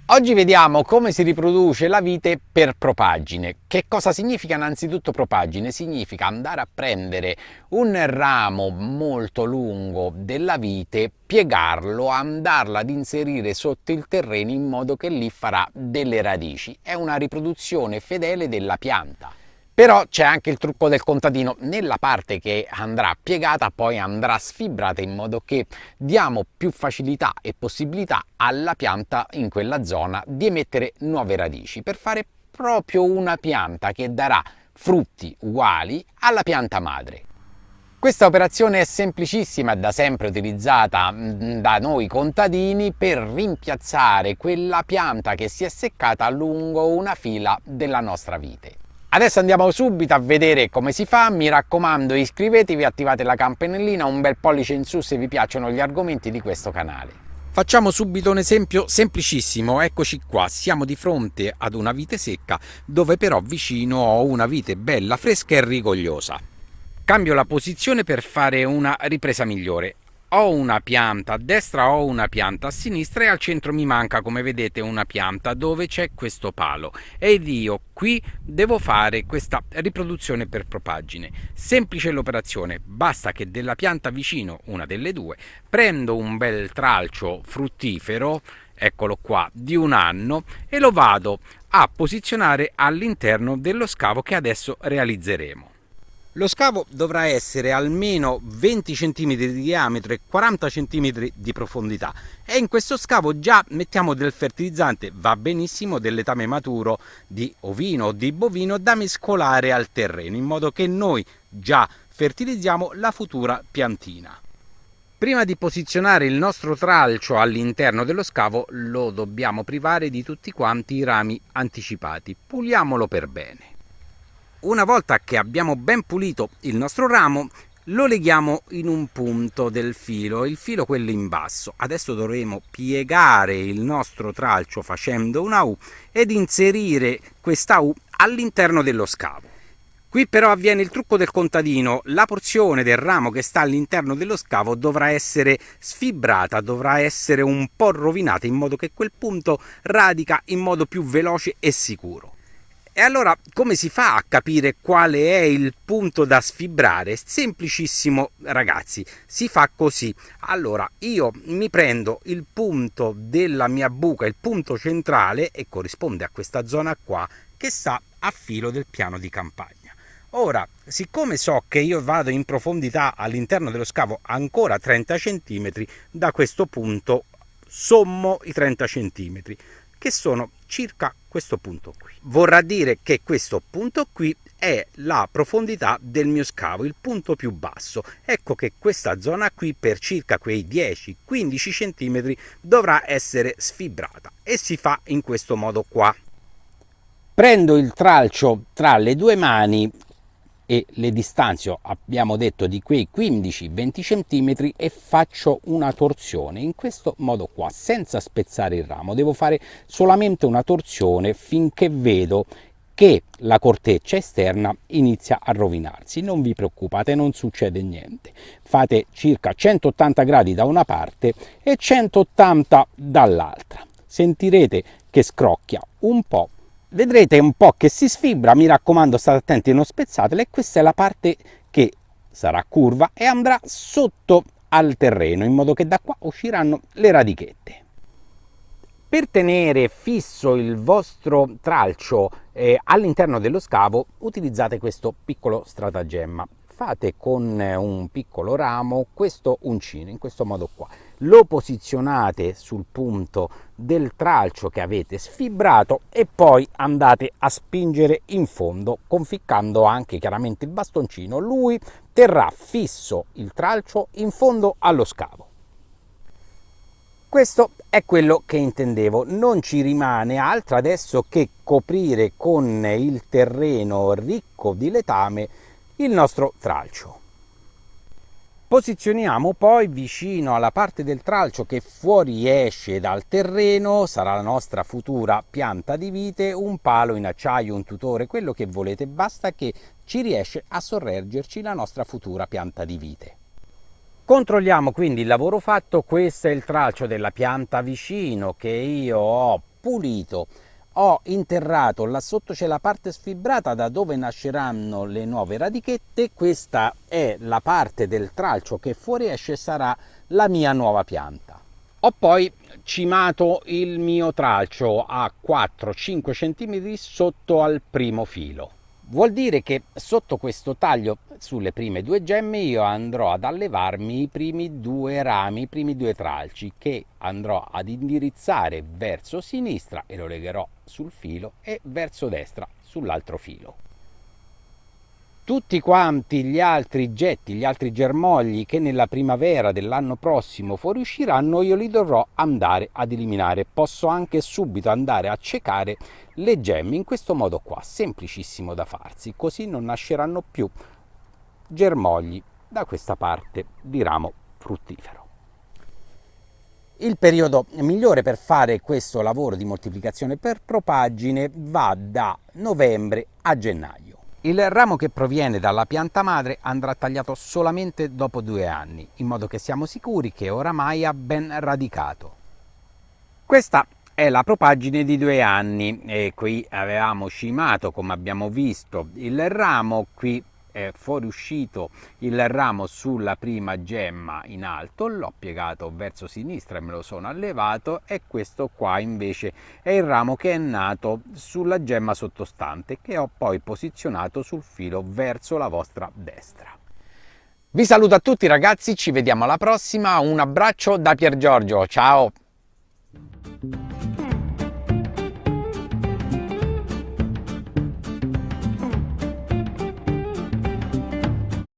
Oggi vediamo come si riproduce la vite per propaggine. Che cosa significa innanzitutto propaggine? Significa andare a prendere un ramo molto lungo della vite, piegarlo, andarla ad inserire sotto il terreno in modo che lì farà delle radici. È una riproduzione fedele della pianta. Però c'è anche il trucco del contadino: nella parte che andrà piegata poi andrà sfibrata, in modo che diamo più facilità e possibilità alla pianta in quella zona di emettere nuove radici, per fare proprio una pianta che darà frutti uguali alla pianta madre. Questa operazione è semplicissima, da sempre utilizzata da noi contadini per rimpiazzare quella pianta che si è seccata lungo una fila della nostra vite. Adesso andiamo subito a vedere come si fa. Mi raccomando, iscrivetevi, attivate la campanellina, un bel pollice in su se vi piacciono gli argomenti di questo canale. Facciamo subito un esempio semplicissimo. Eccoci qua, siamo di fronte ad una vite secca, dove però vicino ho una vite bella, fresca e rigogliosa. Cambio la posizione per fare una ripresa migliore. Ho una pianta a destra, ho una pianta a sinistra e al centro mi manca, come vedete, una pianta dove c'è questo palo, ed io qui devo fare questa riproduzione per propaggine. Semplice l'operazione, basta che della pianta vicino, una delle due, prendo un bel tralcio fruttifero, eccolo qua, di un anno, e lo vado a posizionare all'interno dello scavo che adesso realizzeremo. Lo scavo dovrà essere almeno 20 cm di diametro e 40 cm di profondità, e in questo scavo già mettiamo del fertilizzante, va benissimo, del letame maturo di ovino o di bovino, da mescolare al terreno, in modo che noi già fertilizziamo la futura piantina. Prima di posizionare il nostro tralcio all'interno dello scavo lo dobbiamo privare di tutti quanti i rami anticipati, puliamolo per bene. Una volta che abbiamo ben pulito il nostro ramo, lo leghiamo in un punto del filo, il filo quello in basso. Adesso dovremo piegare il nostro tralcio facendo una U ed inserire questa U all'interno dello scavo. Qui però avviene il trucco del contadino: la porzione del ramo che sta all'interno dello scavo dovrà essere sfibrata, dovrà essere un po' rovinata, in modo che quel punto radica in modo più veloce e sicuro. E allora come si fa a capire quale è il punto da sfibrare? Semplicissimo ragazzi, si fa così. Allora io mi prendo il punto della mia buca, il punto centrale, e corrisponde a questa zona qua che sta a filo del piano di campagna. Ora, siccome so che io vado in profondità all'interno dello scavo ancora 30 cm, da questo punto sommo i 30 cm, che sono circa questo punto qui. Vorrà dire che questo punto qui è la profondità del mio scavo, il punto più basso. Ecco che questa zona qui, per circa quei 10-15 cm, dovrà essere sfibrata, e si fa in questo modo qua. Prendo il tralcio tra le due mani e le distanzio, abbiamo detto, di quei 15-20 cm, e faccio una torsione in questo modo qua, senza spezzare il ramo. Devo fare solamente una torsione finché vedo che la corteccia esterna inizia a rovinarsi. Non vi preoccupate, non succede niente. Fate circa 180 gradi da una parte e 180 dall'altra. Sentirete che scrocchia un po'. Vedrete un po' che si sfibra, mi raccomando, state attenti a non spezzatela, e questa è la parte che sarà curva e andrà sotto al terreno, in modo che da qua usciranno le radichette. Per tenere fisso il vostro tralcio all'interno dello scavo, utilizzate questo piccolo stratagemma. Fate con un piccolo ramo questo uncino, in questo modo qua. Lo posizionate sul punto del tralcio che avete sfibrato, e poi andate a spingere in fondo, conficcando anche chiaramente il bastoncino. Lui terrà fisso il tralcio in fondo allo scavo. Questo è quello che intendevo. Non ci rimane altro adesso che coprire con il terreno ricco di letame il nostro tralcio. Posizioniamo poi vicino alla parte del tralcio che fuoriesce dal terreno, sarà la nostra futura pianta di vite, un palo in acciaio, un tutore, quello che volete, basta che ci riesce a sorreggerci la nostra futura pianta di vite. Controlliamo quindi il lavoro fatto. Questo è il tralcio della pianta vicino che io ho pulito, ho interrato là sotto, c'è la parte sfibrata da dove nasceranno le nuove radichette. Questa è la parte del tralcio che fuoriesce, sarà la mia nuova pianta. Ho poi cimato il mio tralcio a 4-5 cm sotto al primo filo. Vuol dire che sotto questo taglio, sulle prime 2 gemme, io andrò ad allevarmi i primi 2 rami, i primi 2 tralci, che andrò ad indirizzare verso sinistra e lo legherò sul filo, e verso destra sull'altro filo. Tutti quanti gli altri getti, gli altri germogli che nella primavera dell'anno prossimo fuoriusciranno, io li dovrò andare ad eliminare. Posso anche subito andare a cecare le gemme in questo modo qua, semplicissimo da farsi, così non nasceranno più germogli da questa parte di ramo fruttifero. Il periodo migliore per fare questo lavoro di moltiplicazione per propaggine va da novembre a gennaio. Il ramo che proviene dalla pianta madre andrà tagliato solamente dopo 2 anni, in modo che siamo sicuri che oramai ha ben radicato. Questa è la propaggine di 2 anni e qui avevamo cimato, come abbiamo visto, il ramo. Qui è fuoriuscito il ramo sulla prima gemma in alto, l'ho piegato verso sinistra e me lo sono allevato, e questo qua invece è il ramo che è nato sulla gemma sottostante, che ho poi posizionato sul filo verso la vostra destra. Vi saluto a tutti ragazzi, ci vediamo alla prossima, un abbraccio da Pier Giorgio, ciao!